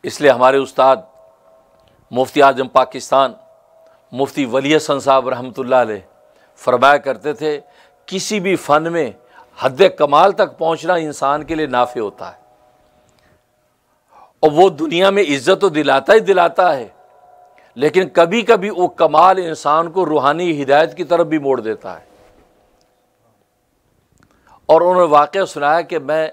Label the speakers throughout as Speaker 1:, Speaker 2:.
Speaker 1: इसलिए हमारे उस्ताद मुफ्ती आज़म पाकिस्तान मुफ्ती वली हसन साहब रहमतुल्लाह अलैह फरमाया करते थे, किसी भी फ़न में हद कमाल तक पहुँचना इंसान के लिए नाफ़े होता है, और वो दुनिया में इज़्ज़त तो दिलाता ही दिलाता है, लेकिन कभी कभी वो कमाल इंसान को रूहानी हिदायत की तरफ भी मोड़ देता है। और उन्होंने वाक़या सुनाया कि मैं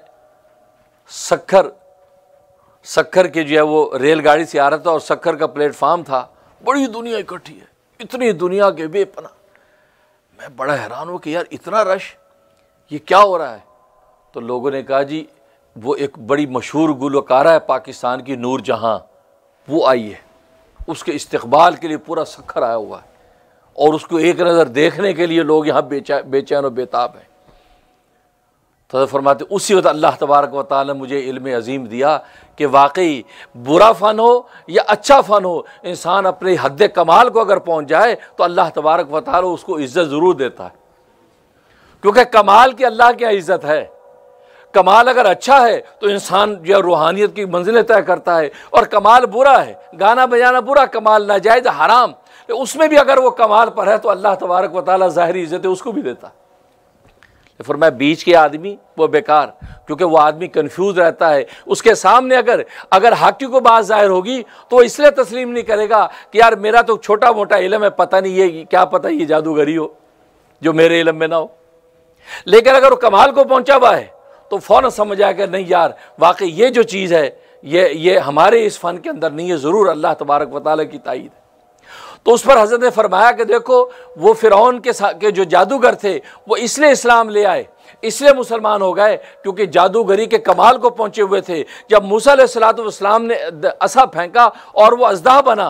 Speaker 1: सक्खर के जो है वो रेलगाड़ी से आ रहा था और सक्खर का प्लेटफार्म था, बड़ी दुनिया इकट्ठी है, इतनी दुनिया के बेपना। मैं बड़ा हैरान हूँ कि यार इतना रश, ये क्या हो रहा है। तो लोगों ने कहा जी वो एक बड़ी मशहूर गुलकारा है पाकिस्तान की, नूर जहां, वो आई है, उसके इस्तकबाल के लिए पूरा सक्खर आया हुआ है और उसको एक नज़र देखने के लिए लोग यहाँ बेचैन और बेताब हैं। तो फरमाते उसी वक्त अल्लाह तबारक व तआला ने मुझे इल्म अजीम दिया कि वाकई बुरा फ़न हो या अच्छा फ़न हो, इंसान अपने हद कमाल को अगर पहुँच जाए तो अल्लाह तबारक व तआला उसको इज़्ज़त ज़रूर देता है, क्योंकि कमाल की अल्लाह की इज़्ज़त है। कमाल अगर अच्छा है तो इंसान जो रूहानियत की मंजिलें तय करता है, और कमाल बुरा है, गाना बजाना बुरा, कमाल नाजायज़ हराम, उसमें भी अगर वो कमाल पर है तो अल्लाह तबारक व तआला ज़ाहिरी इज़्ज़त उसको भी देता है। फिर मैं बीच के आदमी वो बेकार, क्योंकि वो आदमी कंफ्यूज रहता है, उसके सामने अगर हक़ को बात ज़ाहिर होगी तो इसलिए तस्लीम नहीं करेगा कि यार मेरा तो छोटा मोटा इल्म है, पता नहीं ये क्या पता ये जादूगरी हो जो मेरे इल्म में ना हो। लेकिन अगर वो कमाल को पहुंचा हुआ है तो फ़ौरन समझ आएगा नहीं यार वाकई ये जो चीज़ है ये हमारे इस फ़न के अंदर नहीं है, ज़रूर अल्लाह तबारक व तआला की ताईद है। तो उस पर हज़रत ने फरमाया कि देखो वो फ़िरौन के जो जादूगर थे वो इसलिए इस्लाम ले आए, इसलिए मुसलमान हो गए, क्योंकि जादूगरी के कमाल को पहुँचे हुए थे। जब मूसा अलैहिस्सलातु वस्सलाम ने असा फेंका और वो अज़दा बना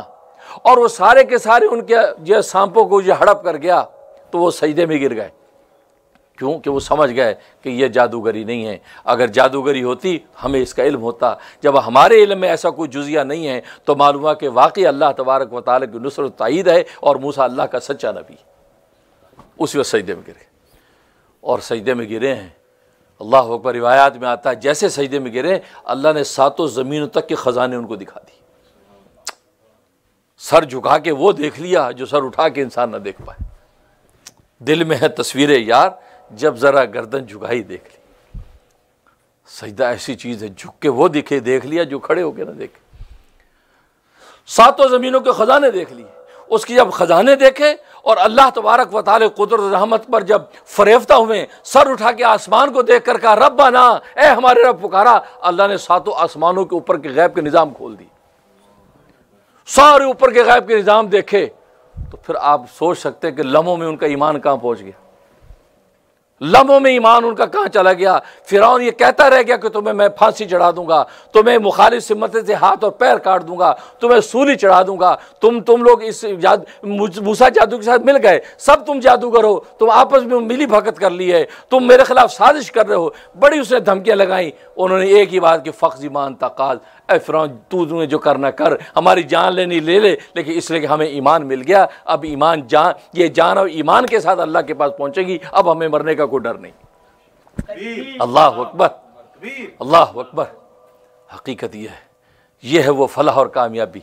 Speaker 1: और वो सारे के सारे उनके जो सांपों को जो हड़प कर गया, तो वो सजदे में गिर गए। क्यों? कि वो समझ गए कि ये जादूगरी नहीं है। अगर जादूगरी होती हमें इसका इल्म होता। जब हमारे इल्म में ऐसा कोई जुज़िया नहीं है तो मालूम हुआ कि वाकई अल्लाह तबारक व तआला की नुसरत ताईद है और मूसा अल्लाह का सच्चा नबी। उसी वक्त सजदे में गिरे, और सजदे में गिरे हैं। अल्लाह अकबर। रिवायात में आता है जैसे सजदे में गिरे अल्लाह ने सातों ज़मीनों तक के ख़जाने उनको दिखा दी। सर झुका के वो देख लिया जो सर उठा के इंसान ना देख पाए। दिल में है तस्वीरें यार, जब ज़रा गर्दन झुकाई देख ली। सजदा ऐसी चीज़ है, झुक के वो दिखे देख लिया जो खड़े होके ना देखे। सातों ज़मीनों के ख़जाने देख लिए। उसकी जब ख़जाने देखे और अल्लाह तबारक व तआला कुदरत रहमत पर जब फरेफ्ता हुए, सर उठा के आसमान को देख कर कहा रब्बाना, ए हमारे रब पुकारा। अल्लाह ने सातों आसमानों के ऊपर के गैब के निज़ाम खोल दिए। सारे ऊपर के गैब के निज़ाम देखे तो फिर आप सोच सकते हैं कि लम्हों में उनका ईमान कहाँ पहुँच गया, लम्हों में ईमान उनका कहाँ चला गया। फिरौन ये कहता रह गया कि तुम्हें मैं फांसी चढ़ा दूंगा, तुम्हें मुखालिफ सिमत से हाथ और पैर काट दूंगा, तुम्हें सूली चढ़ा दूंगा। तुम लोग इस मूसा जादू के साथ मिल गए, सब तुम जादूगर हो, तुम आपस में मिली भगत कर ली है, तुम मेरे खिलाफ साजिश कर रहे हो। बड़ी उसने धमकियां लगाई। उन्होंने एक ही बात कि फ़ख्ज़ ईमान तकाज, ए फिरौन तूने जो करना कर, हमारी जान लेनी ले ले, लेकिन इसलिए कि हमें ईमान मिल गया। अब ईमान ये जान और ईमान के साथ अल्लाह के पास पहुंचेगी, अब हमें मरने का कोई डर नहीं। अल्लाह अकबर, अल्लाह अकबर। हकीकत ये है वो फलाह और कामयाबी।